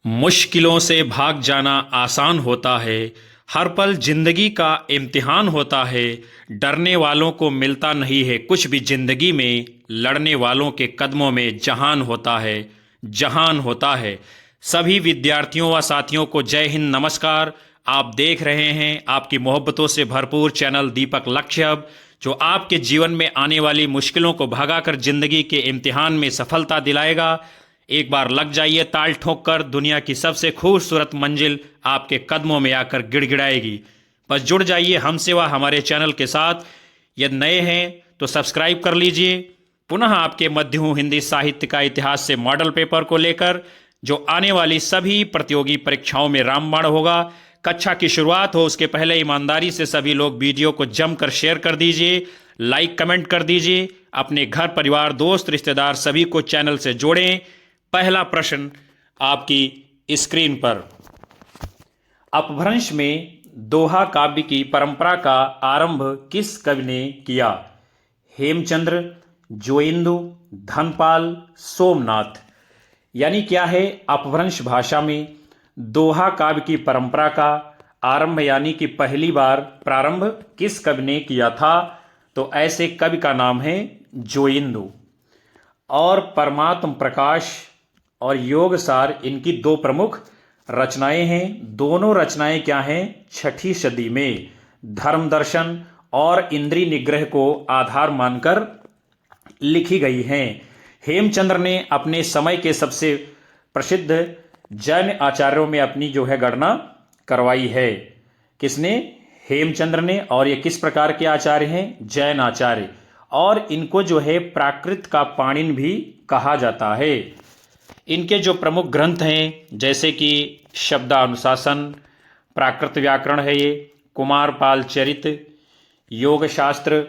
मुश्किलों से भाग जाना आसान होता है। हर पल जिंदगी का इम्तिहान होता है। डरने वालों को मिलता नहीं है कुछ भी जिंदगी में। लड़ने वालों के कदमों में जहान होता है, जहान होता है। सभी विद्यार्थियों व साथियों को जय हिंद, नमस्कार। आप देख रहे हैं आपकी मोहब्बतों से भरपूर चैनल दीपक लक्ष्यब, जो आपके जीवन में आने वाली मुश्किलों को भगाकर जिंदगी के इम्तिहान में सफलता दिलाएगा। एक बार लग जाइए ताल ठोक कर, दुनिया की सबसे खूबसूरत मंजिल आपके कदमों में आकर गिड़गिड़ाएगी। बस जुड़ जाइए हमसे व हमारे चैनल के साथ। यदि नए हैं तो सब्सक्राइब कर लीजिए। पुनः आपके मध्य हूँ हिंदी साहित्य का इतिहास से मॉडल पेपर को लेकर, जो आने वाली सभी प्रतियोगी परीक्षाओं में रामबाण होगा। कक्षा की शुरुआत हो उसके पहले ईमानदारी से सभी लोग वीडियो को जमकर शेयर कर दीजिए, लाइक कमेंट कर दीजिए। अपने घर परिवार दोस्त रिश्तेदार सभी को चैनल से जोड़ें। पहला प्रश्न आपकी स्क्रीन पर। अपभ्रंश में दोहा काव्य की परंपरा का आरंभ किस कवि ने किया? हेमचंद्र, जोइंदु, धनपाल, सोमनाथ। यानी क्या है, अपभ्रंश भाषा में दोहा काव्य की परंपरा का आरंभ यानी कि पहली बार प्रारंभ किस कवि ने किया था? तो ऐसे कवि का नाम है जोइंदु। और परमात्म प्रकाश और योगसार इनकी दो प्रमुख रचनाएं हैं। दोनों रचनाएं क्या हैं? छठी सदी में धर्म दर्शन और इंद्रिय निग्रह को आधार मानकर लिखी गई हैं। हेमचंद्र ने अपने समय के सबसे प्रसिद्ध जैन आचार्यों में अपनी जो है गणना करवाई है। किसने? हेमचंद्र ने। और ये किस प्रकार के आचार्य हैं? जैन आचार्य। और इनको जो है प्राकृत का पाणिनि भी कहा जाता है। इनके जो प्रमुख ग्रंथ हैं जैसे कि शब्दानुशासन, प्राकृत व्याकरण है ये, कुमारपाल चरित, योग शास्त्र,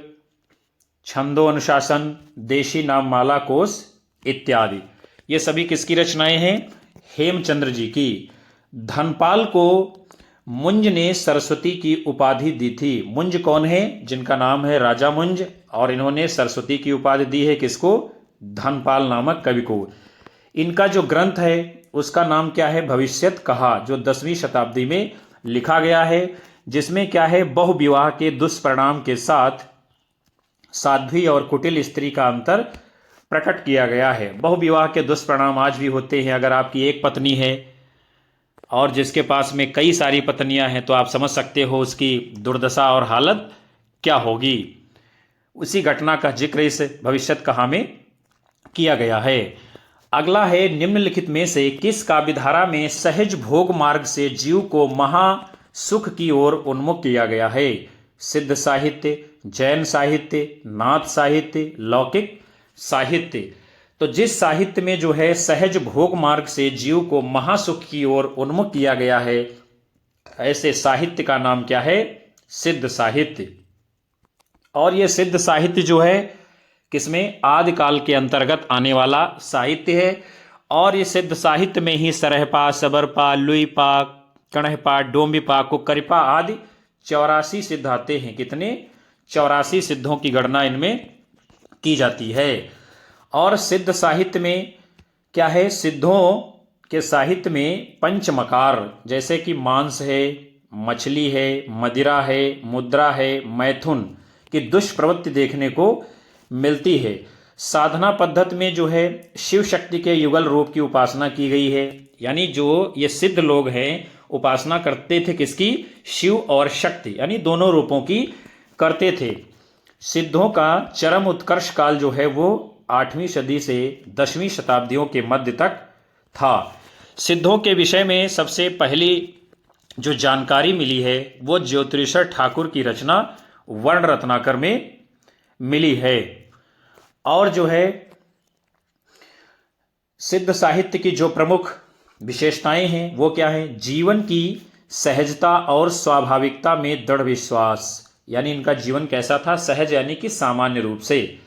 छंदोनुशासन, देशी नाम माला कोश इत्यादि। ये सभी किसकी रचनाएं हैं? हेमचंद्र जी की। धनपाल को मुंज ने सरस्वती की उपाधि दी थी। मुंज कौन है? जिनका नाम है राजा मुंज, और इन्होंने सरस्वती की उपाधि दी है किसको? धनपाल नामक कवि को। इनका जो ग्रंथ है उसका नाम क्या है? भविष्यत कहा, जो 10वीं शताब्दी में लिखा गया है। जिसमें क्या है, बहुविवाह के दुष्परिणाम के साथ साध्वी और कुटिल स्त्री का अंतर प्रकट किया गया है। बहुविवाह के दुष्परिणाम आज भी होते हैं। अगर आपकी एक पत्नी है और जिसके पास में कई सारी पत्नियां हैं तो आप समझ सकते हो उसकी दुर्दशा और हालत क्या होगी। उसी घटना का जिक्र इस भविष्यत कहा में किया गया है। अगला है, निम्नलिखित में से किस काव्यधारा में सहज भोग मार्ग से जीव को महा सुख की ओर उन्मुख किया गया है? सिद्ध साहित्य, जैन साहित्य, नाथ साहित्य, लौकिक साहित्य। तो जिस साहित्य में जो है सहज भोग मार्ग से जीव को महासुख की ओर उन्मुख किया गया है, ऐसे साहित्य का नाम क्या है? सिद्ध साहित्य। और यह सिद्ध साहित्य जो है किसमें? आदिकाल के अंतर्गत आने वाला साहित्य है। और ये सिद्ध साहित्य में ही सरहपा, सबरपा, लुईपा, कणहपा, डोंबिपा, कुक्करिपा आदि 84 सिद्ध आते हैं। कितने? 84 सिद्धों की गणना इनमें की जाती है। और सिद्ध साहित्य में क्या है? सिद्धों के साहित्य में पंचमकार, जैसे कि मांस है, मछली है, मदिरा है, मुद्रा है, मैथुन की दुष्प्रवृत्ति देखने को मिलती है। साधना पद्धति में जो है शिव शक्ति के युगल रूप की उपासना की गई है। यानी जो ये सिद्ध लोग हैं उपासना करते थे किसकी? शिव और शक्ति, यानी दोनों रूपों की करते थे। सिद्धों का चरम उत्कर्ष काल जो है वो 8वीं सदी से 10वीं शताब्दियों के मध्य तक था। सिद्धों के विषय में सबसे पहली जो जानकारी मिली है वो ज्योतिषर ठाकुर की रचना वर्ण रत्नाकर में मिली है। और जो है सिद्ध साहित्य की जो प्रमुख विशेषताएं हैं वो क्या है? जीवन की सहजता और स्वाभाविकता में दृढ़ विश्वास। यानी इनका जीवन कैसा था? सहज यानी कि सामान्य रूप से।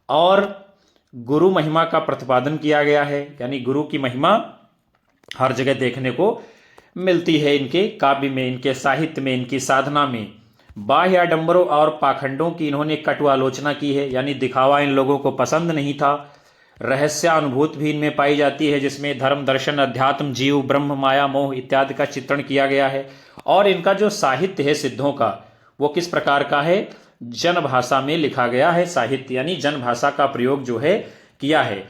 और गुरु महिमा का प्रतिपादन किया गया है, यानी गुरु की महिमा हर जगह देखने को मिलती है इनके काव्य में, इनके साहित्य में, इनकी साधना में। बाह्य आडंबरों और पाखंडों की इन्होंने कटु आलोचना की है, यानी दिखावा इन लोगों को पसंद नहीं था। रहस्यानुभूति भी इनमें पाई जाती है, जिसमें धर्म, दर्शन, अध्यात्म, जीव, ब्रह्म, माया, मोह इत्यादि का चित्रण किया गया है। और इनका जो साहित्य है सिद्धों का, वो किस प्रकार का है? जन भाषा में लिखा गया है साहित्य, यानी जन भाषा का प्रयोग जो है किया है।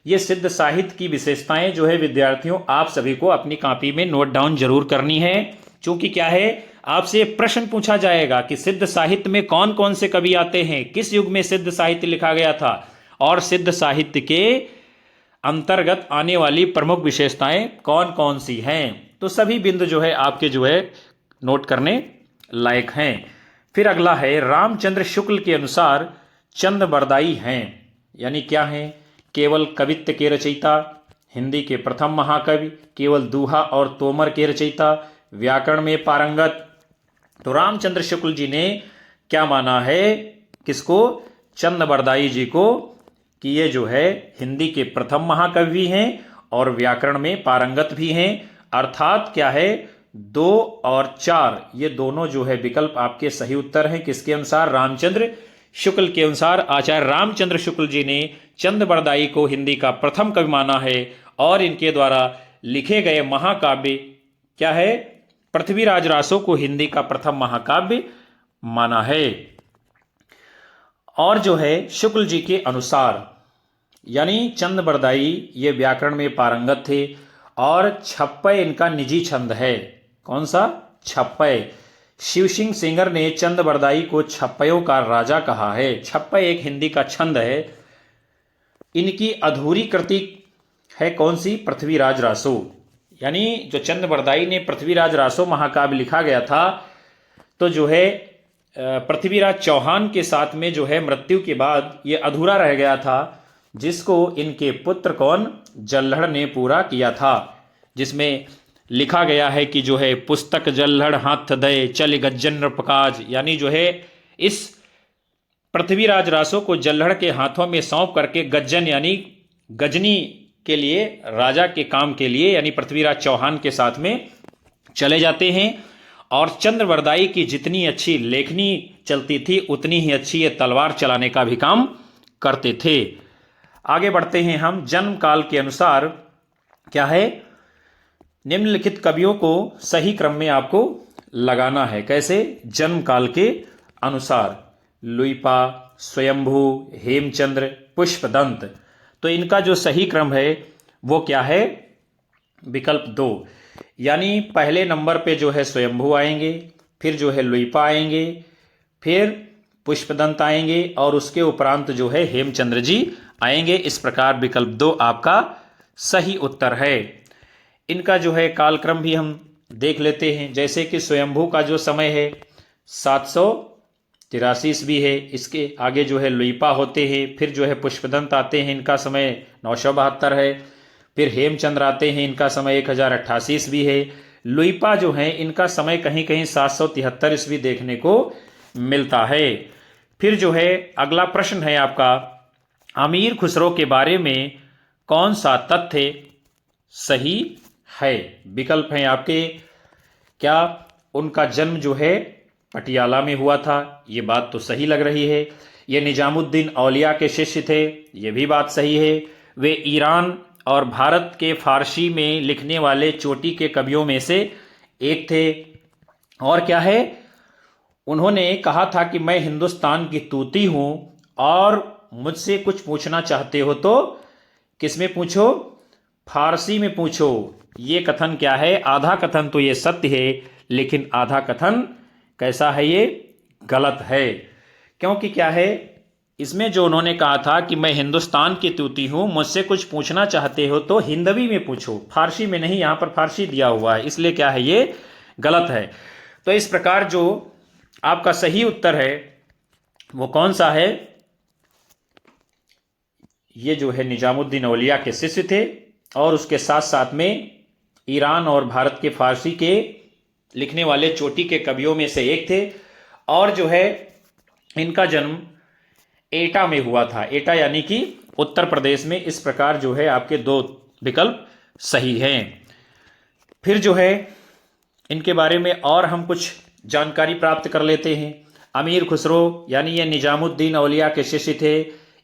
ये सिद्ध साहित्य की विशेषताएं जो है विद्यार्थियों आप सभी को अपनी कॉपी में नोट डाउन जरूर करनी है, क्योंकि क्या है, आपसे प्रश्न पूछा जाएगा कि सिद्ध साहित्य में कौन कौन से कवि आते हैं, किस युग में सिद्ध साहित्य लिखा गया था, और सिद्ध साहित्य के अंतर्गत आने वाली प्रमुख विशेषताएं कौन कौन सी हैं। तो सभी बिंदु जो है आपके जो है नोट करने लायक हैं। फिर अगला है, रामचंद्र शुक्ल के अनुसार चंद बरदाई हैं, यानी क्या हैं? केवल कवित्व के रचयिता, हिंदी के प्रथम महाकवि, केवल दोहा और तोमर के रचयिता, व्याकरण में पारंगत। तो रामचंद्र शुक्ल जी ने क्या माना है? किसको? चंद बरदाई जी को, कि ये जो है हिंदी के प्रथम महाकवि भी हैं और व्याकरण में पारंगत भी हैं। अर्थात क्या है, 2 और 4 ये दोनों जो है विकल्प आपके सही उत्तर हैं। किसके अनुसार? रामचंद्र शुक्ल के अनुसार आचार्य रामचंद्र शुक्ल जी ने चंद बरदाई को हिंदी का प्रथम कवि माना है और इनके द्वारा लिखे गए महाकाव्य क्या है? पृथ्वीराज रासो को हिंदी का प्रथम महाकाव्य माना है। और जो है शुक्ल जी के अनुसार, यानी चंद बरदाई ये व्याकरण में पारंगत थे और छप्पय इनका निजी छंद है। कौन सा? छप्पय। शिव सिंह सेंगर ने चंद बरदाई को छप्पयों का राजा कहा है। छप्पय एक हिंदी का छंद है। इनकी अधूरी कृति है कौन सी? पृथ्वीराज रासो। यानी जो चंद बरदाई ने पृथ्वीराज रासो महाकाव्य लिखा गया था, तो जो है पृथ्वीराज चौहान के साथ में जो है मृत्यु के बाद ये अधूरा रह गया था, जिसको इनके पुत्र कौन? जल्हड़ ने पूरा किया था, जिसमें लिखा गया है कि जो है पुस्तक जल्हड़ हाथ दे चल गज्जन नृपकाज, यानी जो है इस पृथ्वीराज रासो को जल्हड़ के हाथों में सौंप करके गज्जन यानी गजनी के लिए, राजा के काम के लिए, यानी पृथ्वीराज चौहान के साथ में चले जाते हैं। और चंद्र बरदाई की जितनी अच्छी लेखनी चलती थी उतनी ही अच्छी ये तलवार चलाने का भी काम करते थे। आगे बढ़ते हैं हम। जन्म काल के अनुसार क्या है? निम्नलिखित कवियों को सही क्रम में आपको लगाना है। कैसे? जन्म काल के अनुसार। लुइपा, स्वयंभू, हेमचंद्र, पुष्पदंत। तो इनका जो सही क्रम है वो क्या है? विकल्प 2, यानी पहले नंबर पे जो है स्वयंभू आएंगे, फिर जो है लुइपा आएंगे, फिर पुष्पदंत आएंगे और उसके उपरांत जो है हेमचंद्र जी आएंगे। इस प्रकार विकल्प 2 आपका सही उत्तर है। इनका जो है कालक्रम भी हम देख लेते हैं। जैसे कि स्वयंभू का जो समय है 783 ईस्वी है, इसके आगे जो है लुइपा होते हैं, फिर जो है पुष्पदंत आते हैं, इनका समय 972 है, फिर हेमचंद्र आते हैं, इनका समय 1088 ईस्वी है। लुइपा जो है इनका समय कहीं कहीं 773 ईस्वी देखने को मिलता है। फिर जो है अगला प्रश्न है आपका, अमीर खुसरो के बारे में कौन सा तथ्य सही है? विकल्प हैं आपके, क्या उनका जन्म जो है पटियाला में हुआ था? ये बात तो सही लग रही है। ये निजामुद्दीन औलिया के शिष्य थे? ये भी बात सही है। वे ईरान और भारत के फारसी में लिखने वाले चोटी के कवियों में से एक थे। और क्या है, उन्होंने कहा था कि मैं हिंदुस्तान की तूती हूं और मुझसे कुछ पूछना चाहते हो तो किस में पूछो? फारसी में पूछो। ये कथन क्या है? आधा कथन तो ये सत्य है, लेकिन आधा कथन कैसा है? ये गलत है। क्योंकि क्या है, इसमें जो उन्होंने कहा था कि मैं हिंदुस्तान की तूती हूं, मुझसे कुछ पूछना चाहते हो तो हिंदवी में पूछो, फारसी में नहीं। यहां पर फारसी दिया हुआ है, इसलिए क्या है, ये गलत है। तो इस प्रकार जो आपका सही उत्तर है वो कौन सा है? ये जो है निजामुद्दीन औलिया के शिष्य थे और उसके साथ साथ में ईरान और भारत के फारसी के लिखने वाले चोटी के कवियों में से एक थे। और जो है इनका जन्म एटा में हुआ था। एटा यानी कि उत्तर प्रदेश में। इस प्रकार जो है आपके 2 विकल्प सही हैं। फिर जो है इनके बारे में और हम कुछ जानकारी प्राप्त कर लेते हैं। अमीर खुसरो यानी ये निजामुद्दीन औलिया के शिष्य थे।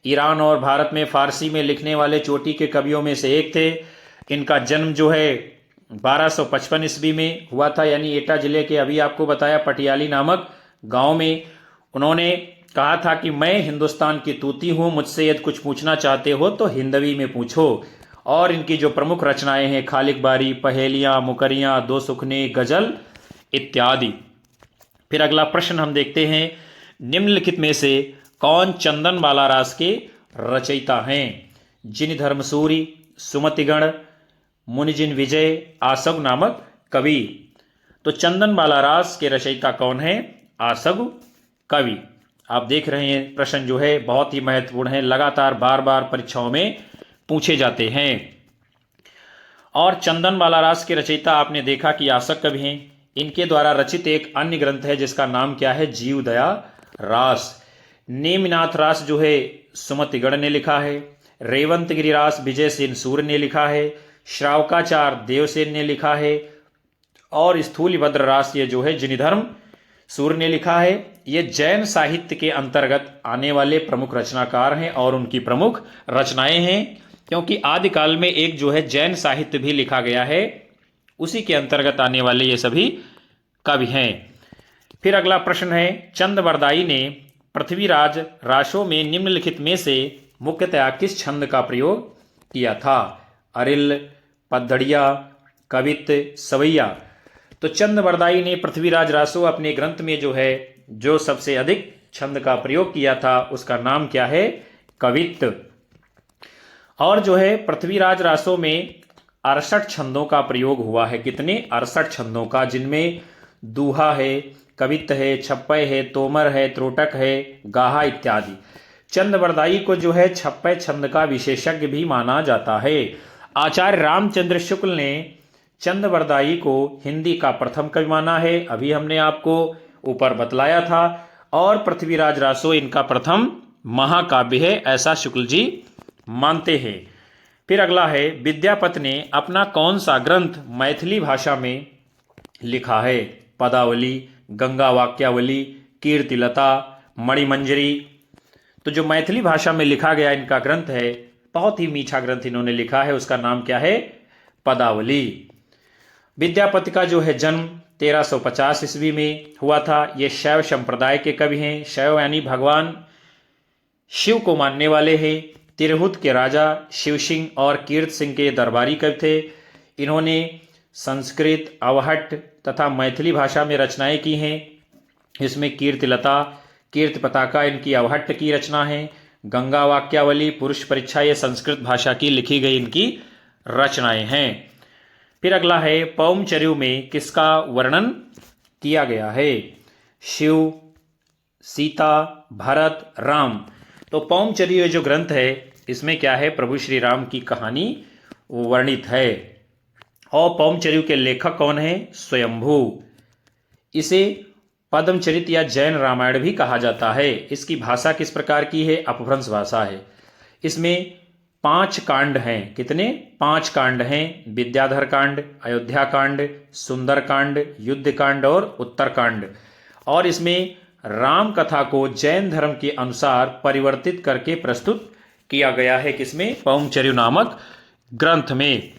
ईरान और भारत में फारसी में लिखने वाले चोटी के कवियों में से एक थे। इनका जन्म जो है 1255 ईस्वी में हुआ था, यानी एटा जिले के अभी आपको बताया पटियाली नामक गांव में। उन्होंने कहा था कि मैं हिंदुस्तान की तूती हूं, मुझसे यदि कुछ पूछना चाहते हो तो हिंदवी में पूछो। और इनकी जो प्रमुख रचनाएं हैं खालिक बारी, पहेलियां, मुकरियां, दो सुखने, गजल इत्यादि। फिर अगला प्रश्न हम देखते हैं, निम्नलिखित में से कौन चंदन बाला रास के रचयिता हैं? जिन धर्मसूरी, सुमतिगण, मुनिजिन विजय, आसगु नामक कवि। तो चंदन बाला रास के रचयिता कौन है? आसगु कवि। आप देख रहे हैं प्रश्न जो है बहुत ही महत्वपूर्ण है, लगातार बार बार परीक्षाओं में पूछे जाते हैं। और चंदन बाला रास के रचयिता आपने देखा कि आसक कवि हैं। इनके द्वारा रचित एक अन्य ग्रंथ है जिसका नाम क्या है? जीवदया रास। नेमिनाथ रास जो है सुमतिगण ने लिखा है। रेवंत गिरि रास विजय सेन सूर्य ने लिखा है। श्रावकाचार देवसेन ने लिखा है। और स्थूलिभद्र रास ये जो है जिनिधर्म सूर्य ने लिखा है। ये जैन साहित्य के अंतर्गत आने वाले प्रमुख रचनाकार हैं और उनकी प्रमुख रचनाएं हैं, क्योंकि आदिकाल में एक जो है जैन साहित्य भी लिखा गया है, उसी के अंतर्गत आने वाले ये सभी कवि हैं। फिर अगला प्रश्न है, चंदबरदाई ने पृथ्वीराज रासों में निम्नलिखित में से मुख्यतया किस छंद का प्रयोग किया था? अरिल, पद्धड़िया, कवित, सवैया। तो चंदबरदाई ने पृथ्वीराज रासो अपने ग्रंथ में जो है जो सबसे अधिक छंद का प्रयोग किया था उसका नाम क्या है? कवित। और जो है पृथ्वीराज रासो में 68 छंदों का प्रयोग हुआ है। कितने? 68 छंदों का, जिनमें दूहा है, कवित है, छप्पय है, तोमर है, त्रोटक है, गाहा इत्यादि। चंदबरदाई को जो है छप्पय छंद का विशेषज्ञ भी माना जाता है। आचार्य रामचंद्र शुक्ल ने चंदबरदाई को हिंदी का प्रथम कवि माना है, अभी हमने आपको ऊपर बतलाया था। और पृथ्वीराज रासो इनका प्रथम महाकाव्य है, ऐसा शुक्ल जी मानते हैं। फिर अगला है, विद्यापति ने अपना कौन सा ग्रंथ मैथिली भाषा में लिखा है? पदावली, गंगा वाक्यावली, कीर्तिलता, मणिमंजरी। तो जो मैथिली भाषा में लिखा गया इनका ग्रंथ है, बहुत ही मीठा ग्रंथ इन्होंने लिखा है, उसका नाम क्या है? पदावली। विद्यापति का जो है जन्म 1350 ईस्वी में हुआ था। ये शैव संप्रदाय के कवि हैं। शैव यानी भगवान शिव को मानने वाले हैं। तिरहुत के राजा शिव सिंह और कीर्त सिंह के दरबारी कवि थे। इन्होंने संस्कृत, अवहट्ट तथा मैथिली भाषा में रचनाएं की हैं। इसमें कीर्तिलता, कीर्ति पताका इनकी अवहट्ट की रचना है। गंगा वाक्यावली, पुरुष परीक्षा, ये संस्कृत भाषा की लिखी गई इनकी रचनाएं हैं। फिर अगला है, पौमचर्यु में किसका वर्णन किया गया है? शिव, सीता, भरत, राम। तो पौमचर्यु ये जो ग्रंथ है इसमें क्या है? प्रभु श्री राम की कहानी वर्णित है। और पौमचर्यु के लेखक कौन है? स्वयंभू। इसे पद्मचरित या जैन रामायण भी कहा जाता है। इसकी भाषा किस प्रकार की है? अपभ्रंश भाषा है। इसमें 5 कांड हैं। कितने? 5 कांड हैं। विद्याधर कांड, अयोध्या कांड, सुंदर कांड, युद्ध कांड और उत्तर कांड। और इसमें राम कथा को जैन धर्म के अनुसार परिवर्तित करके प्रस्तुत किया गया है। किसमें? पौमचर्यु नामक ग्रंथ में।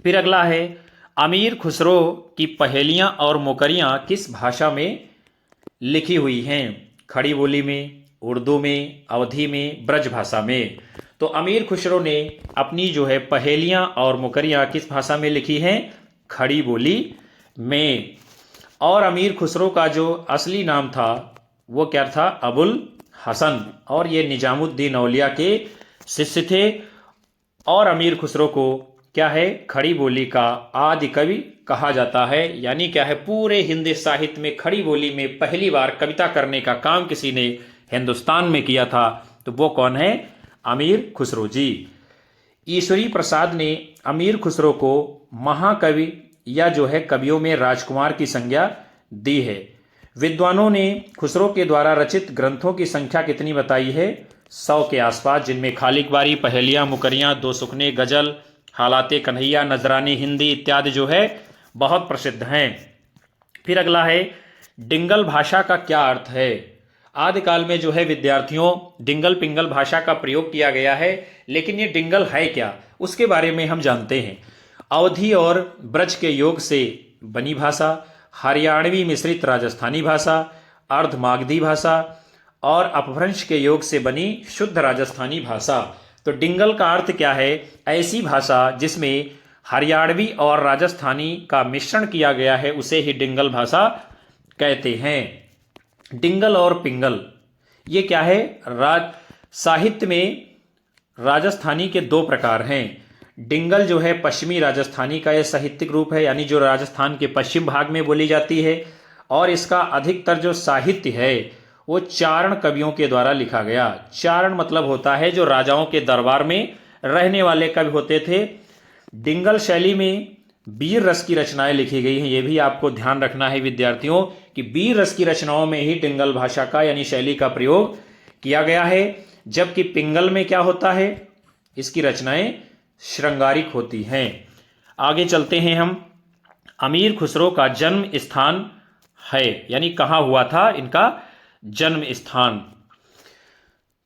फिर अगला है, अमीर खुसरो की पहेलियां और मुकरियां किस भाषा में लिखी हुई हैं? खड़ी बोली में, उर्दू में, अवधी में, ब्रज भाषा में। तो अमीर खुसरो ने अपनी जो है पहेलियां और मुकरियां किस भाषा में लिखी हैं? खड़ी बोली में। और अमीर खुसरो का जो असली नाम था वो क्या था? अबुल हसन। और ये निजामुद्दीन औलिया के शिष्य थे। और अमीर खुसरो को क्या है? खड़ी बोली का आदि कवि कहा जाता है। यानी क्या है? पूरे हिंदी साहित्य में खड़ी बोली में पहली बार कविता करने का काम किसी ने हिंदुस्तान में किया था, तो वो कौन है? अमीर खुसरो जी। ईश्वरी प्रसाद ने अमीर खुसरो को महाकवि या जो है कवियों में राजकुमार की संज्ञा दी है। विद्वानों ने खुसरो के द्वारा रचित ग्रंथों की संख्या कितनी बताई है? 100 के आसपास, जिनमें खालिक बारी, पहेलियां, मुकरियां, दो सुखने, गजल, हालाते कन्हैया, नजरानी हिंदी इत्यादि जो है बहुत प्रसिद्ध हैं। फिर अगला है, डिंगल भाषा का क्या अर्थ है? आदिकाल में जो है विद्यार्थियों डिंगल पिंगल भाषा का प्रयोग किया गया है, लेकिन ये डिंगल है क्या उसके बारे में हम जानते हैं। अवधी और ब्रज के योग से बनी भाषा, हरियाणवी मिश्रित राजस्थानी भाषा, अर्धमागधी भाषा और अपभ्रंश के योग से बनी शुद्ध राजस्थानी भाषा। तो डिंगल का अर्थ क्या है? ऐसी भाषा जिसमें हरियाणवी और राजस्थानी का मिश्रण किया गया है उसे ही डिंगल भाषा कहते हैं। डिंगल और पिंगल ये क्या है? साहित्य में राजस्थानी के दो प्रकार हैं। डिंगल जो है पश्चिमी राजस्थानी का यह साहित्यिक रूप है, यानी जो राजस्थान के पश्चिम भाग में बोली जाती है, और इसका अधिकतर जो साहित्य है वो चारण कवियों के द्वारा लिखा गया। चारण मतलब होता है जो राजाओं के दरबार में रहने वाले कवि होते थे। डिंगल शैली में वीर रस की रचनाएं लिखी गई हैं। ये भी आपको ध्यान रखना है विद्यार्थियों कि वीर रस की रचनाओं में ही डिंगल भाषा का यानी शैली का प्रयोग किया गया है, जबकि पिंगल में क्या होता है? इसकी रचनाएं श्रृंगारिक होती हैं। आगे चलते हैं हम। अमीर खुसरो का जन्म स्थान है, यानी कहाँ हुआ था इनका जन्म स्थान?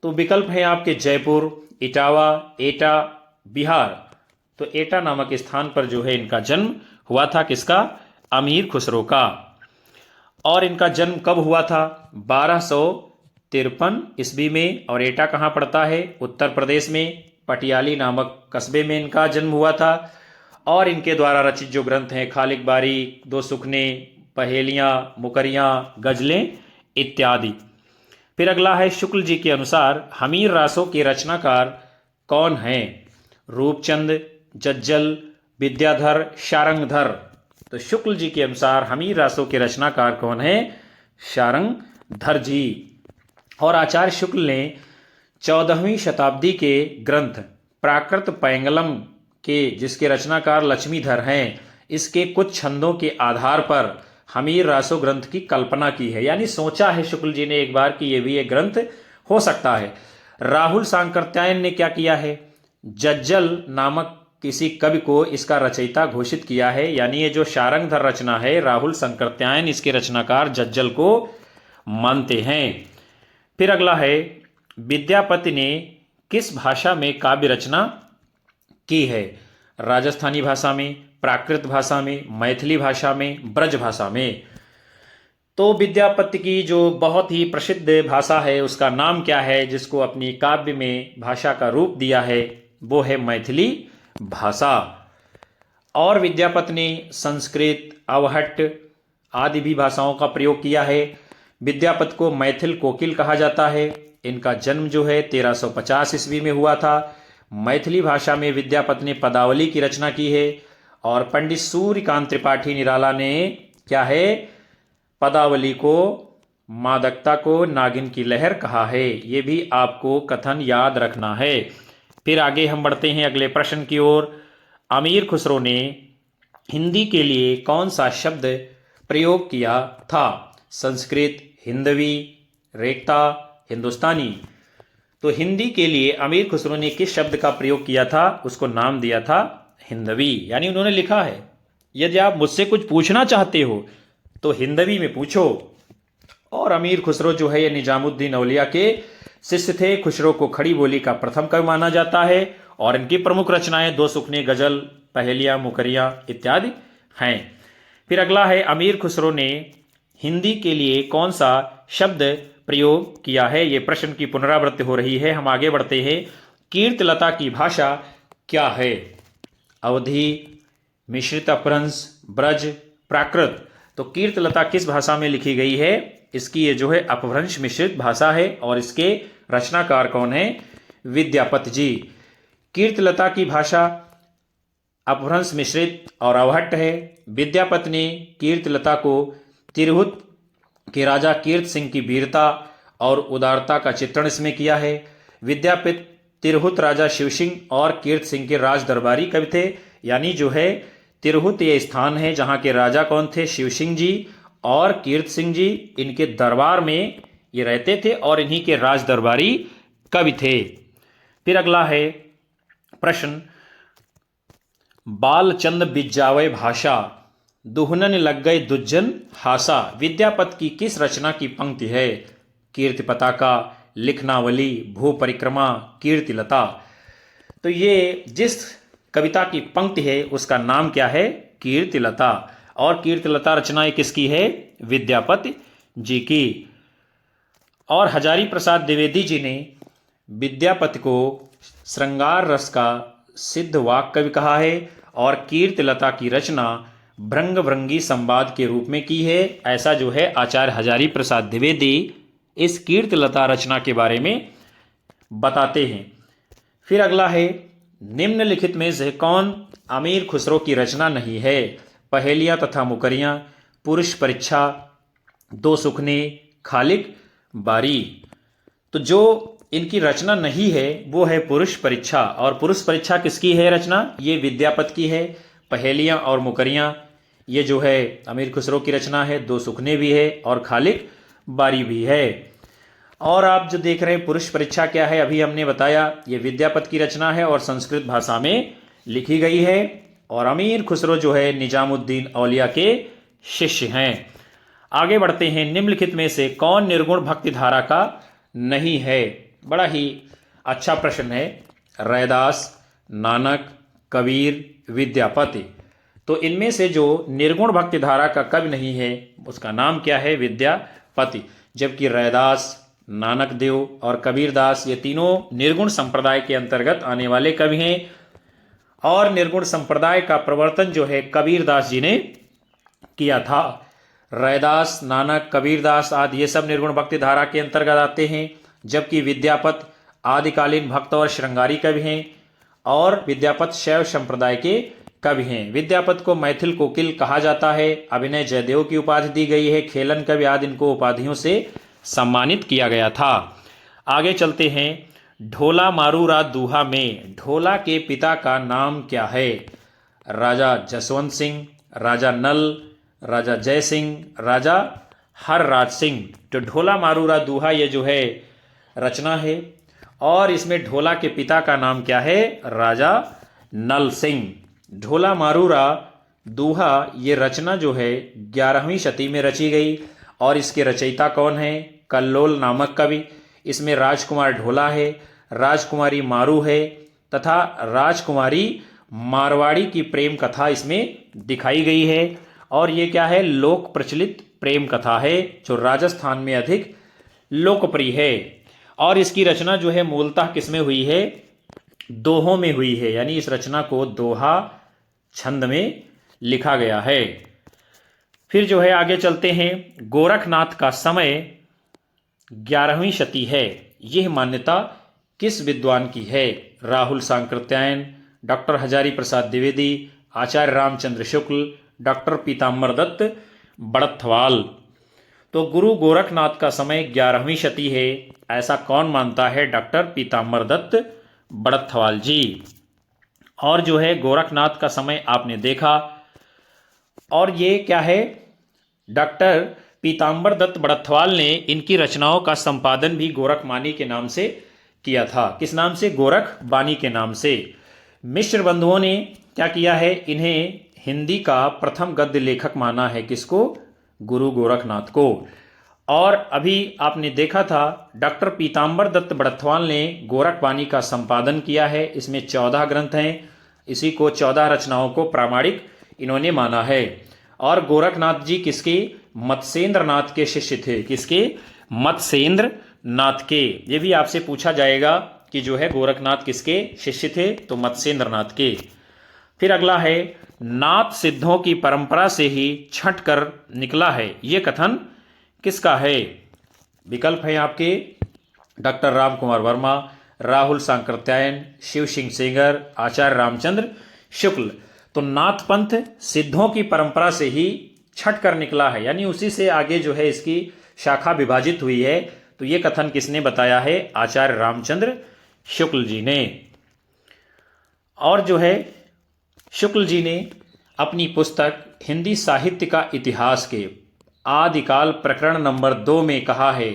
तो विकल्प है आपके जयपुर, इटावा, एटा, बिहार। तो एटा नामक स्थान पर जो है इनका जन्म हुआ था। किसका? अमीर खुसरो का। और इनका जन्म कब हुआ था? 1253 ईस्वी में। और एटा कहाँ पड़ता है? उत्तर प्रदेश में, पटियाली नामक कस्बे में इनका जन्म हुआ था। और इनके द्वारा रचित जो ग्रंथ हैं खालिक बारी, दो सुखने, पहेलियाँ, मुकरियाँ, गजलें इत्यादि। फिर अगला है शुक्ल जी के अनुसार हमीर रासों के रचनाकार कौन हैं? रूपचंद, जज्जल, विद्याधर, शारंगधर। तो शुक्ल जी के अनुसार हमीर रासों के रचनाकार कौन हैं? शारंगधर जी। और आचार्य शुक्ल ने 14वीं शताब्दी के ग्रंथ प्राकृत पैंगलम के, जिसके रचनाकार लक्ष्मीधर हैं, इसके कुछ छंदों के आधार पर हमीर रासो ग्रंथ की कल्पना की है। यानी सोचा है शुक्ल जी ने एक बार कि ये भी एक ग्रंथ हो सकता है। राहुल सांकृत्यायन ने क्या किया है? जज्जल नामक किसी कवि को इसका रचयिता घोषित किया है। यानी ये जो शारंगधर रचना है राहुल सांकृत्यायन इसके रचनाकार जज्जल को मानते हैं। फिर अगला है विद्यापति ने किस भाषा में काव्य रचना की है? राजस्थानी भाषा में, प्राकृत भाषा में, मैथिली भाषा में, ब्रज भाषा में। तो विद्यापति की जो बहुत ही प्रसिद्ध भाषा है उसका नाम क्या है, जिसको अपनी काव्य में भाषा का रूप दिया है? वो है मैथिली भाषा। और विद्यापति ने संस्कृत, अवहट्ट आदि भी भाषाओं का प्रयोग किया है। विद्यापति को मैथिल कोकिल कहा जाता है। इनका जन्म जो है 1350 ईस्वी में हुआ था। मैथिली भाषा में विद्यापति ने पदावली की रचना की है। और पंडित सूर्यकांत त्रिपाठी निराला ने क्या है? पदावली को, मादकता को नागिन की लहर कहा है। ये भी आपको कथन याद रखना है। फिर आगे हम बढ़ते हैं अगले प्रश्न की ओर। अमीर खुसरो ने हिंदी के लिए कौन सा शब्द प्रयोग किया था? संस्कृत, हिंदवी, रेखता, हिंदुस्तानी। तो हिंदी के लिए अमीर खुसरो ने किस शब्द का प्रयोग किया था? उसको नाम दिया था हिंदवी। यानी उन्होंने लिखा है यदि आप मुझसे कुछ पूछना चाहते हो तो हिंदवी में पूछो। और अमीर खुसरो जो है ये निजामुद्दीन औलिया के शिष्य थे। खुसरो को खड़ी बोली का प्रथम कवि माना जाता है। और इनकी प्रमुख रचनाएं दो सुखने, गजल, पहेलियाँ, मुकरियाँ इत्यादि हैं। फिर अगला है अमीर खुसरो ने हिंदी के लिए कौन सा शब्द प्रयोग किया है? ये प्रश्न की पुनरावृत्ति हो रही है। हम आगे बढ़ते हैं। कीर्तलता की भाषा क्या है? अवधी, मिश्रित अपभ्रंश, ब्रज, प्राकृत। तो कीर्तलता किस भाषा में लिखी गई है? इसकी ये जो है अपभ्रंश मिश्रित भाषा है। और इसके रचनाकार कौन है? विद्यापति जी। कीर्तलता की भाषा अपभ्रंश मिश्रित और अवहट्ट है। विद्यापति ने कीर्तलता को तिरहुत के राजा कीर्त सिंह की वीरता और उदारता का चित्रण इसमें किया है। विद्यापति तिरहुत राजा शिवसिंह और कीर्त सिंह के राज दरबारी कवि थे। यानी जो है तिरहुत ये स्थान है जहाँ के राजा कौन थे? शिवसिंह जी और कीर्त सिंह जी। इनके दरबार में ये रहते थे और इन्हीं के राज दरबारी कवि थे। फिर अगला है प्रश्न, बालचंद बिज्जावे भाषा, दुहनन लग गए दुज्जन हासा। विद्यापति की किस रचना की पंक्ति है? कीर्ति पताका, लिखनावली, भू परिक्रमा, कीर्तिलता। तो ये जिस कविता की पंक्ति है उसका नाम क्या है? कीर्तिलता। और कीर्तिलता रचना किसकी है? विद्यापति जी की। और हजारी प्रसाद द्विवेदी जी ने विद्यापति को श्रृंगार रस का सिद्ध वाक कवि कहा है और कीर्तिलता की रचना भृंग भृंगी संवाद के रूप में की है। ऐसा जो है आचार्य हजारी प्रसाद द्विवेदी इस कीर्तिलता रचना के बारे में बताते हैं। फिर अगला है, निम्नलिखित में से कौन अमीर खुसरो की रचना नहीं है? पहेलियां तथा मुकरियां, पुरुष परीक्षा, दो सुखने, खालिक बारी। तो जो इनकी रचना नहीं है वो है पुरुष परीक्षा। और पुरुष परीक्षा किसकी है रचना? ये विद्यापति की है। पहेलियां और मुकरियां ये जो है अमीर खुसरो की रचना है। दो सुखने भी है और खालिक बारी भी है। और आप जो देख रहे हैं पुरुष परीक्षा क्या है, अभी हमने बताया ये विद्यापति की रचना है और संस्कृत भाषा में लिखी गई है। और अमीर खुसरो जो है निजामुद्दीन औलिया के शिष्य हैं। आगे बढ़ते हैं, निम्नलिखित में से कौन निर्गुण भक्ति धारा का नहीं है? बड़ा ही अच्छा प्रश्न है। रैदास, नानक, कबीर, विद्यापति। तो इनमें से जो निर्गुण भक्ति धारा का कवि नहीं है उसका नाम क्या है? विद्यापति। जबकि रैदास, नानक देव और कबीरदास ये तीनों निर्गुण संप्रदाय के अंतर्गत आने वाले कवि हैं। और निर्गुण संप्रदाय का प्रवर्तन जो है कबीरदास जी ने किया था। रैदास, नानक, कबीरदास आदि ये सब निर्गुण भक्ति धारा के अंतर्गत आते हैं। जबकि विद्यापति आदिकालीन भक्त और श्रृंगारी कवि हैं और विद्यापति शैव संप्रदाय के कवि हैं। विद्यापति को मैथिल कोकिल कहा जाता है। अभिनय जयदेव की उपाधि दी गई है। खेलन कवि आदि इनको उपाधियों से सम्मानित किया गया था। आगे चलते हैं, ढोला मारूरा दूहा में ढोला के पिता का नाम क्या है? राजा जसवंत सिंह, राजा नल, राजा जय सिंह, राजा हरराज सिंह। तो ढोला मारूरा दूहा ये जो है रचना है और इसमें ढोला के पिता का नाम क्या है? राजा नल सिंह। ढोला मारूरा दूहा ये रचना जो है 11वीं शती में रची गई और इसके रचयिता कौन है? कल्लोल नामक कवि। इसमें राजकुमार ढोला है, राजकुमारी मारू है तथा राजकुमारी मारवाड़ी की प्रेम कथा इसमें दिखाई गई है। और ये क्या है? लोक प्रचलित प्रेम कथा है जो राजस्थान में अधिक लोकप्रिय है। और इसकी रचना जो है मूलतः किसमें हुई है? दोहों में हुई है। यानी इस रचना को दोहा छंद में लिखा गया है। फिर जो है आगे चलते हैं, गोरखनाथ का समय 11वीं शती है। यह मान्यता किस विद्वान की है? राहुल सांकृत्यायन, डॉक्टर हजारी प्रसाद द्विवेदी, आचार्य रामचंद्र शुक्ल, डॉक्टर पीताम्बर दत्त बड़थवाल। तो गुरु गोरखनाथ का समय 11वीं शती है, ऐसा कौन मानता है? डॉक्टर पीताम्बर दत्त बड़थवाल जी। और जो है गोरखनाथ का समय आपने देखा। और ये क्या है? डॉक्टर पीताम्बर दत्त बड़थवाल ने इनकी रचनाओं का संपादन भी गोरखमानी के नाम से किया था। किस नाम से? गोरखबानी के नाम से। मिश्र बंधुओं ने क्या किया है? इन्हें हिंदी का प्रथम गद्य लेखक माना है। किसको? गुरु गोरखनाथ को। और अभी आपने देखा था डॉक्टर पीताम्बर दत्त बड़थवाल ने गोरखबानी का संपादन किया है। इसमें 14 ग्रंथ हैं। इसी को 14 रचनाओं को प्रामाणिक इन्होंने माना है। और गोरखनाथ जी किसके? मत्स्येंद्र नाथ के शिष्य थे। किसके? मत्स्येंद्र नाथ के। ये भी आपसे पूछा जाएगा कि जो है गोरखनाथ किसके शिष्य थे? तो मत्स्येंद्र नाथ के। फिर अगला है, नाथ सिद्धों की परंपरा से ही छंट कर निकला है। ये कथन किसका है? विकल्प है आपके डॉक्टर राम कुमार वर्मा, राहुल सांकृत्यायन, शिव सिंह सेंगर, आचार्य रामचंद्र शुक्ल। तो नाथ पंथ सिद्धों की परंपरा से ही छट कर निकला है, यानी उसी से आगे जो है इसकी शाखा विभाजित हुई है। तो ये कथन किसने बताया है? आचार्य रामचंद्र शुक्ल जी ने। और जो है शुक्ल जी ने अपनी पुस्तक हिंदी साहित्य का इतिहास के आदिकाल प्रकरण नंबर 2 में कहा है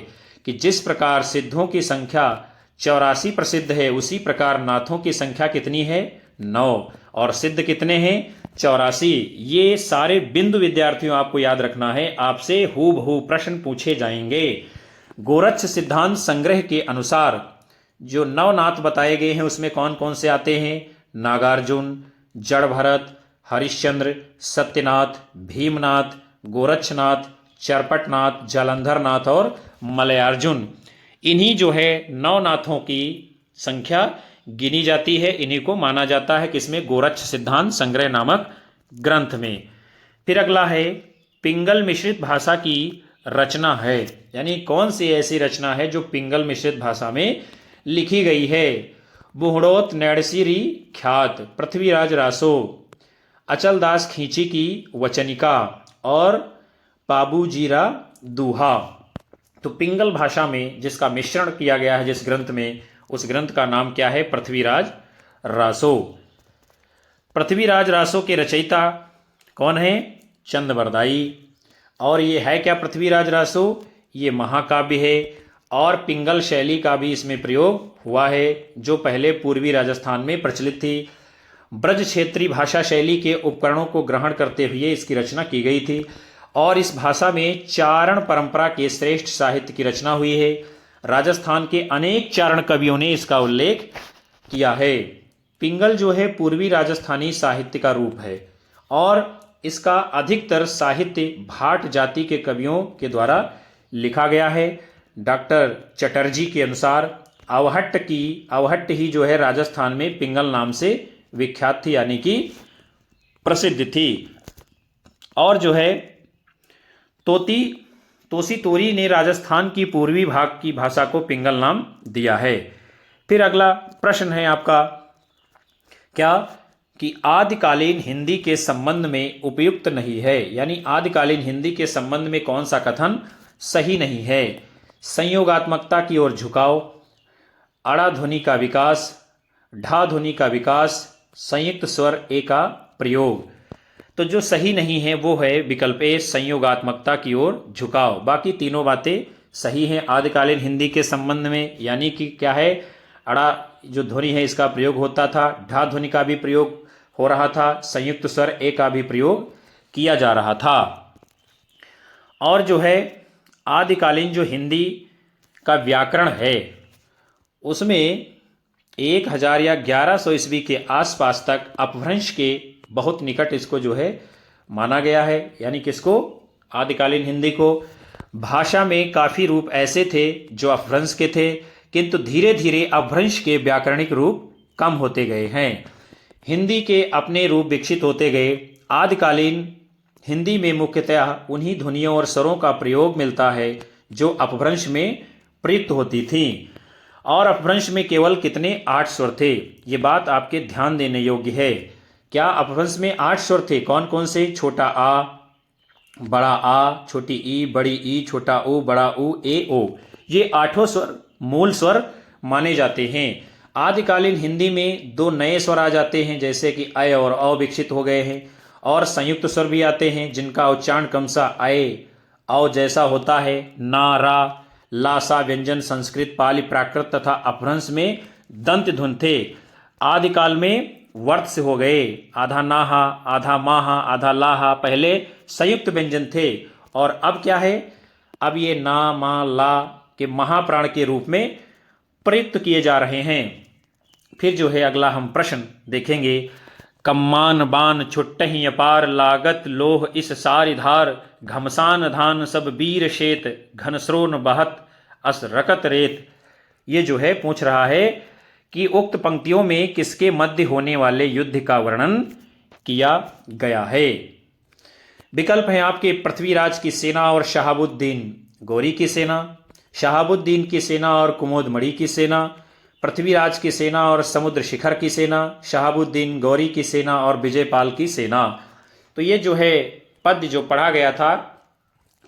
कि जिस प्रकार सिद्धों की संख्या 84 प्रसिद्ध है, उसी प्रकार नाथों की संख्या कितनी है? 9। और सिद्ध कितने हैं? 84। ये सारे बिंदु विद्यार्थियों आपको याद रखना है, आपसे हूबहू प्रश्न पूछे जाएंगे। गोरक्ष सिद्धांत संग्रह के अनुसार जो नवनाथ बताए गए हैं उसमें कौन कौन से आते हैं? नागार्जुन, जड़भरत, हरिश्चंद्र, सत्यनाथ, भीमनाथ, गोरक्षनाथ, चरपटनाथ, जालंधरनाथ और मलयार्जुन। इन्हीं जो है नवनाथों की संख्या गिनी जाती है, इन्हीं को माना जाता है किसमें? गोरक्ष सिद्धांत संग्रह नामक ग्रंथ में। फिर अगला है पिंगल मिश्रित भाषा की रचना है, यानी कौन सी ऐसी रचना है जो पिंगल मिश्रित भाषा में लिखी गई है? बुहड़ोत नैड़सीरी ख्यात, पृथ्वीराज रासो, अचलदास खींची की वचनिका और पाबूजीरा दूहा। तो पिंगल भाषा में जिसका मिश्रण किया गया है जिस ग्रंथ में, उस ग्रंथ का नाम क्या है? पृथ्वीराज रासो। पृथ्वीराज रासो के रचयिता कौन है? चंदबरदाई। और ये है क्या पृथ्वीराज रासो? ये महाकाव्य है और पिंगल शैली का भी इसमें प्रयोग हुआ है जो पहले पूर्वी राजस्थान में प्रचलित थी। ब्रज क्षेत्रीय भाषा शैली के उपकरणों को ग्रहण करते हुए इसकी रचना की गई थी और इस भाषा में चारण परंपरा के श्रेष्ठ साहित्य की रचना हुई है। राजस्थान के अनेक चारण कवियों ने इसका उल्लेख किया है। पिंगल जो है पूर्वी राजस्थानी साहित्य का रूप है और इसका अधिकतर साहित्य भाट जाति के कवियों के द्वारा लिखा गया है। डॉक्टर चटर्जी के अनुसार अवहट्ट ही जो है राजस्थान में पिंगल नाम से विख्यात थी, यानी कि प्रसिद्ध थी। और जो है तोसी तोरी ने राजस्थान की पूर्वी भाग की भाषा को पिंगल नाम दिया है। फिर अगला प्रश्न है आपका क्या कि आदिकालीन हिंदी के संबंध में उपयुक्त नहीं है, यानी आदिकालीन हिंदी के संबंध में कौन सा कथन सही नहीं है? संयोगात्मकता की ओर झुकाव, अड़ा ध्वनि का विकास, ढा ध्वनि का विकास, संयुक्त स्वर ए का प्रयोग। तो जो सही नहीं है वो है विकल्प ए, संयोगात्मकता की ओर झुकाव। बाकी तीनों बातें सही हैं आदिकालीन हिंदी के संबंध में, यानी कि क्या है? अड़ा जो ध्वनि है इसका प्रयोग होता था, ढा ध्वनि का भी प्रयोग हो रहा था, संयुक्त स्वर ए का भी प्रयोग किया जा रहा था। और जो है आदिकालीन जो हिंदी का व्याकरण है उसमें 1000 या 1100 ईस्वी के आसपास तक अपभ्रंश के बहुत निकट इसको जो है माना गया है, यानी किसको? आदिकालीन हिंदी को। भाषा में काफ़ी रूप ऐसे थे जो अपभ्रंश के थे, किंतु धीरे धीरे अपभ्रंश के व्याकरणिक रूप कम होते गए हैं। हिंदी के अपने रूप विकसित होते गए। आदिकालीन हिंदी में मुख्यतः उन्हीं ध्वनियों और स्वरों का प्रयोग मिलता है जो अपभ्रंश में प्रयुक्त होती थी। और अपभ्रंश में केवल कितने? 8 स्वर थे। ये बात आपके ध्यान देने योग्य है। क्या अपभ्रंश में 8 स्वर थे? कौन कौन से? छोटा आ, बड़ा आ, छोटी ई, बड़ी ई, छोटा ऊ, बड़ा ऊ, ए ओ। ये 8 स्वर मूल स्वर माने जाते हैं। आदिकालीन हिंदी में 2 नए स्वर आ जाते हैं, जैसे कि अय और औ विकसित हो गए हैं, और संयुक्त स्वर भी आते हैं जिनका उच्चारण क्रमशः अय औ जैसा होता है। ना, रा, ला, सा व्यंजन संस्कृत, पाली, प्राकृत तथा अपभ्रंश में दंत ध्वनि थे। आदिकाल में वर्त से हो गए। आधा नाहा, आधा माहा, आधा लाहा पहले संयुक्त व्यंजन थे और अब क्या है? अब ये ना, मा, ला के महाप्राण के रूप में प्रयुक्त किए जा रहे हैं। फिर जो है अगला हम प्रश्न देखेंगे। कम्मान बान छुट्टहि अपार, लागत लोह इस सारि धार, घमसान धान सब वीर शेत, घनश्रोन बहत अस रकत रेत। ये जो है पूछ रहा है कि उक्त पंक्तियों में किसके मध्य होने वाले युद्ध का वर्णन किया गया है? विकल्प है आपके पृथ्वीराज की सेना और शहाबुद्दीन गौरी की सेना, शहाबुद्दीन की सेना और कुमोदमणि की सेना, पृथ्वीराज की सेना और समुद्र शिखर की सेना, शहाबुद्दीन गौरी की सेना और विजयपाल की सेना। तो ये जो है पद जो पढ़ा गया था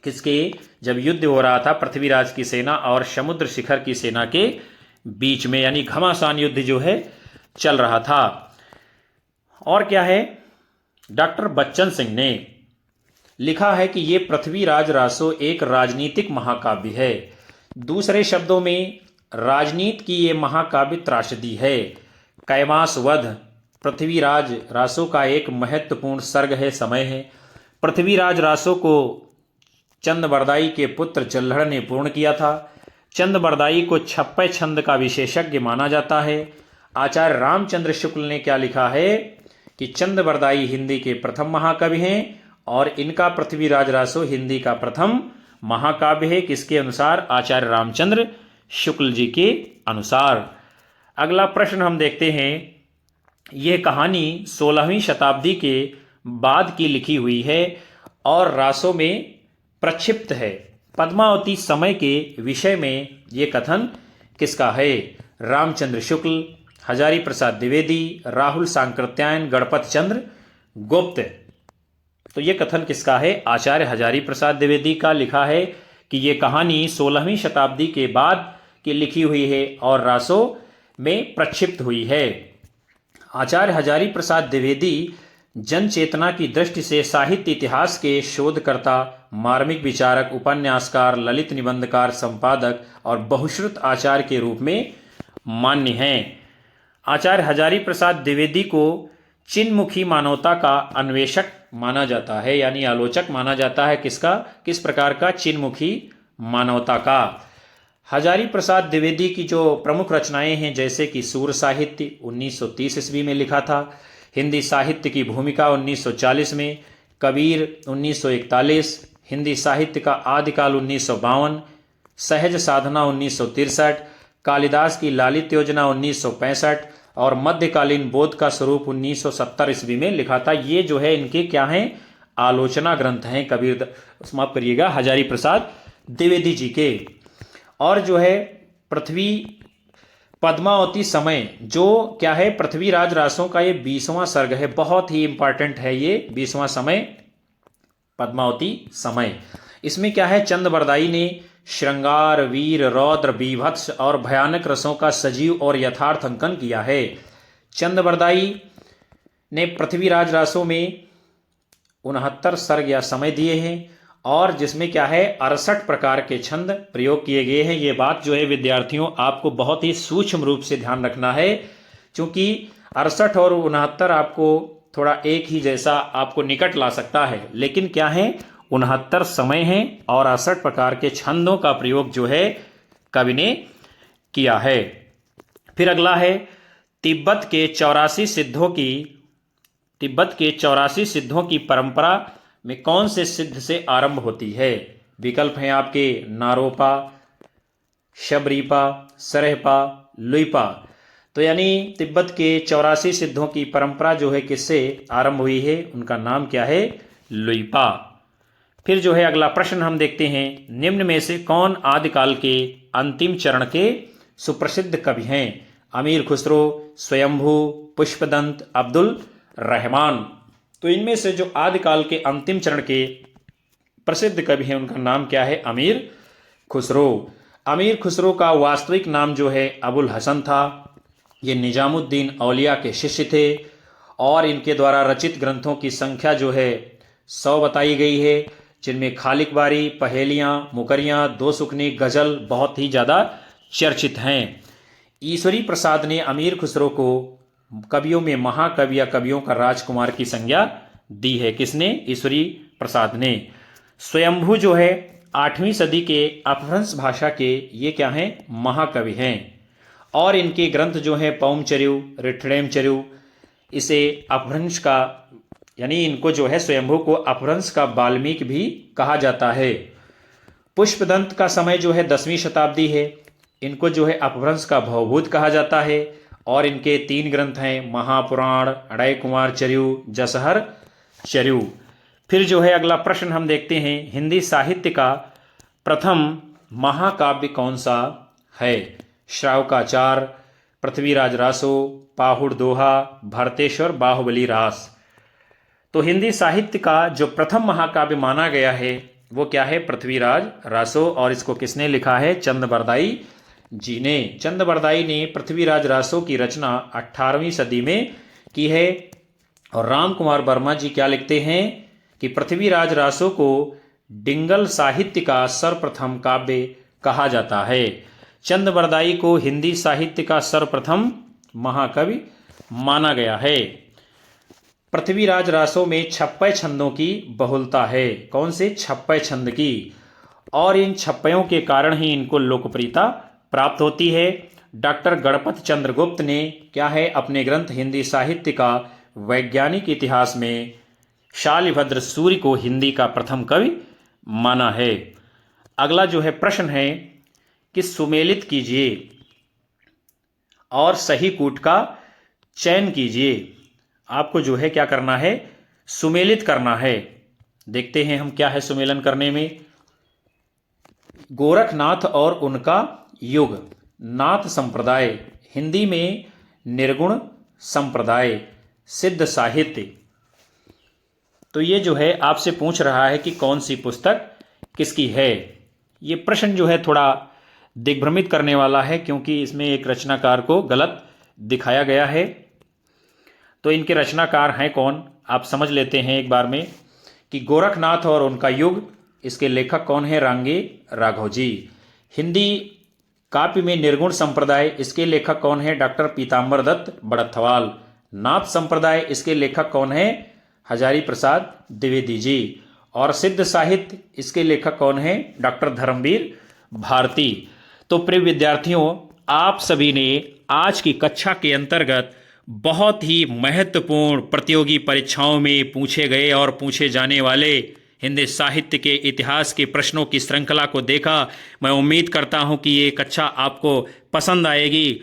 किसके? जब युद्ध हो रहा था पृथ्वीराज की सेना और समुद्र शिखर की सेना के बीच में, यानी घमासान युद्ध जो है चल रहा था। और क्या है? डॉक्टर बच्चन सिंह ने लिखा है कि ये पृथ्वीराज रासो एक राजनीतिक महाकाव्य है। दूसरे शब्दों में राजनीति की ये महाकाव्य त्रासदी है। कैमास वध पृथ्वीराज रासो का एक महत्वपूर्ण सर्ग है, समय है। पृथ्वीराज रासो को चंद बरदाई के पुत्र चल्हड़ ने पूर्ण किया था। चंद बरदाई को छप्पय छंद का विशेषज्ञ माना जाता है। आचार्य रामचंद्र शुक्ल ने क्या लिखा है कि चंद बरदाई हिंदी के प्रथम महाकवि हैं और इनका पृथ्वीराज रासो हिंदी का प्रथम महाकाव्य है। किसके अनुसार? आचार्य रामचंद्र शुक्ल जी के अनुसार। अगला प्रश्न हम देखते हैं। यह कहानी 16वीं शताब्दी के बाद की लिखी हुई है और रासों में प्रक्षिप्त है। पद्मावती समय के विषय में ये कथन किसका है? रामचंद्र शुक्ल, हजारी प्रसाद द्विवेदी, राहुल सांकृत्यायन, गणपत चंद्र गुप्त। तो ये कथन किसका है? आचार्य हजारी प्रसाद द्विवेदी का लिखा है कि ये कहानी 16वीं शताब्दी के बाद की लिखी हुई है और रासों में प्रक्षिप्त हुई है। आचार्य हजारी प्रसाद द्विवेदी जन चेतना की दृष्टि से साहित्य इतिहास के शोधकर्ता, मार्मिक विचारक, उपन्यासकार, ललित निबंधकार, संपादक और बहुश्रुत आचार्य के रूप में मान्य हैं। आचार्य हजारी प्रसाद द्विवेदी को चिन्मुखी मानवता का अन्वेषक माना जाता है, यानी आलोचक माना जाता है। किसका? किस प्रकार का? चिन्मुखी मानवता का। हजारी प्रसाद द्विवेदी की जो प्रमुख रचनाएं हैं, जैसे कि सूर साहित्य 1930 ईस्वी में लिखा था, हिंदी साहित्य की भूमिका 1940 में, कबीर 1941, हिंदी साहित्य का आदिकाल 1952, सहज साधना 1963, कालिदास की लालित योजना 1965 और मध्यकालीन बोध का स्वरूप 1970 ईस्वी में लिखा था। ये जो है इनके क्या हैं? आलोचना ग्रंथ हैं कबीर, माफ करिएगा, हजारी प्रसाद द्विवेदी जी के। और जो है पृथ्वी पद्मावती समय, जो क्या है? पृथ्वीराज रासों का ये 20वां सर्ग है, बहुत ही इंपॉर्टेंट है ये 20वां समय, पद्मावती समय। इसमें क्या है? चंद बरदाई ने श्रृंगार, वीर, रौद्र, बीभत्स और भयानक रसों का सजीव और यथार्थ अंकन किया है। चंद बरदाई ने पृथ्वीराज रासों में 69 सर्ग या समय दिए हैं और जिसमें क्या है? 68 प्रकार के छंद प्रयोग किए गए हैं। ये बात जो है विद्यार्थियों आपको बहुत ही सूक्ष्म रूप से ध्यान रखना है, क्योंकि 68 और 69 आपको थोड़ा एक ही जैसा आपको निकट ला सकता है, लेकिन क्या है? 69 समय हैं और 68 प्रकार के छंदों का प्रयोग जो है कवि ने किया है। फिर अगला है तिब्बत के 84 सिद्धों की परंपरा में कौन से सिद्ध से आरंभ होती है? विकल्प हैं आपके नारोपा, शबरीपा, सरहपा, लुइपा। तो यानी तिब्बत के 84 सिद्धों की परंपरा जो है किससे आरंभ हुई है? उनका नाम क्या है? लुइपा। फिर जो है अगला प्रश्न हम देखते हैं। निम्न में से कौन आदिकाल के अंतिम चरण के सुप्रसिद्ध कवि हैं? अमीर खुसरो, स्वयंभू, पुष्पदंत, अब्दुल रहमान। तो इनमें से जो आदिकाल के अंतिम चरण के प्रसिद्ध कवि हैं उनका नाम क्या है? अमीर खुसरो। अमीर खुसरो का वास्तविक नाम जो है अबुल हसन था। ये निजामुद्दीन औलिया के शिष्य थे और इनके द्वारा रचित ग्रंथों की संख्या जो है 100 बताई गई है, जिनमें खालिक बारी, पहेलियाँ, मुकरियाँ, दो सुखनी, गजल बहुत ही ज़्यादा चर्चित हैं। ईश्वरी प्रसाद ने अमीर खुसरो को कवियों में महाकवि या कवियों का राजकुमार की संज्ञा दी है। किसने? ईश्वरी प्रसाद ने। स्वयंभू जो है 8वीं सदी के अपभ्रंश भाषा के ये क्या हैं? महाकवि हैं और इनके ग्रंथ जो हैं पौमचर्यु, रिठड़ेमचर्यु, इसे अपभ्रंश का, यानी इनको जो है स्वयंभू को अपभ्रंश का वाल्मीकि भी कहा जाता है। पुष्पदंत का समय जो है 10वीं शताब्दी है। इनको जो है अपभ्रंश का भवभूत कहा जाता है और इनके 3 ग्रंथ हैं महापुराण, अड़य कुमार चर्यु, जसहर चर्यु। फिर जो है अगला प्रश्न हम देखते हैं। हिंदी साहित्य का प्रथम महाकाव्य कौन सा है? श्रावकाचार, पृथ्वीराज रासो, पाहुड़ दोहा, भरतेश्वर, बाहुबली रास। तो हिंदी साहित्य का जो प्रथम महाकाव्य माना गया है वो क्या है? पृथ्वीराज रासो। और इसको किसने लिखा है? चंद बरदाई जी ने। चंद बरदाई ने पृथ्वीराज रासो की रचना 18वीं सदी में की है। और राम कुमार वर्मा जी क्या लिखते हैं कि पृथ्वीराज रासो को डिंगल साहित्य का सर्वप्रथम काव्य कहा जाता है। चंद बरदाई को हिंदी साहित्य का सर्वप्रथम महाकवि माना गया है। पृथ्वीराज रासों में 56 छंदों की बहुलता है। कौन से? 56 छंद की। और इन 56 के कारण ही इनको लोकप्रियता प्राप्त होती है। डॉक्टर गणपत चंद्र गुप्त ने क्या है अपने ग्रंथ हिंदी साहित्य का वैज्ञानिक इतिहास में शालिभद्र सूर्य को हिंदी का प्रथम कवि माना है। अगला जो है प्रश्न है कि सुमेलित कीजिए और सही कूट का चयन कीजिए। आपको जो है क्या करना है? सुमेलित करना है। देखते हैं हम क्या है सुमेलन करने में। गोरखनाथ और उनका युग, नाथ संप्रदाय, हिंदी में निर्गुण संप्रदाय, सिद्ध साहित्य। तो ये जो है आपसे पूछ रहा है कि कौन सी पुस्तक किसकी है। ये प्रश्न जो है थोड़ा दिग्भ्रमित करने वाला है क्योंकि इसमें एक रचनाकार को गलत दिखाया गया है। तो इनके रचनाकार हैं कौन, आप समझ लेते हैं एक बार में कि गोरखनाथ और उनका युग, इसके लेखक कौन है? रांगे राघव जी। हिंदी काव्य में निर्गुण संप्रदाय, इसके लेखक कौन है? डॉक्टर पीताम्बर दत्त बड़थवाल। नाथ संप्रदाय, इसके लेखक कौन है? हजारी प्रसाद द्विवेदी जी। और सिद्ध साहित्य, इसके लेखक कौन है? डॉक्टर धर्मवीर भारती। तो प्रिय विद्यार्थियों, आप सभी ने आज की कक्षा के अंतर्गत बहुत ही महत्वपूर्ण प्रतियोगी परीक्षाओं में पूछे गए और पूछे जाने वाले हिंदी साहित्य के इतिहास के प्रश्नों की श्रृंखला को देखा। मैं उम्मीद करता हूं कि ये कक्षा आपको पसंद आएगी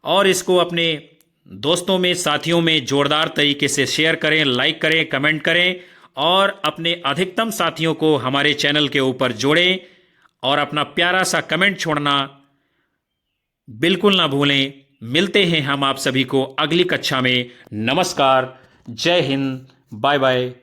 और इसको अपने दोस्तों में, साथियों में जोरदार तरीके से शेयर करें, लाइक करें, कमेंट करें और अपने अधिकतम साथियों को हमारे चैनल के ऊपर जोड़ें और अपना प्यारा सा कमेंट छोड़ना बिल्कुल ना भूलें। मिलते हैं हम आप सभी को अगली कक्षा में। नमस्कार, जय हिंद, बाय बाय।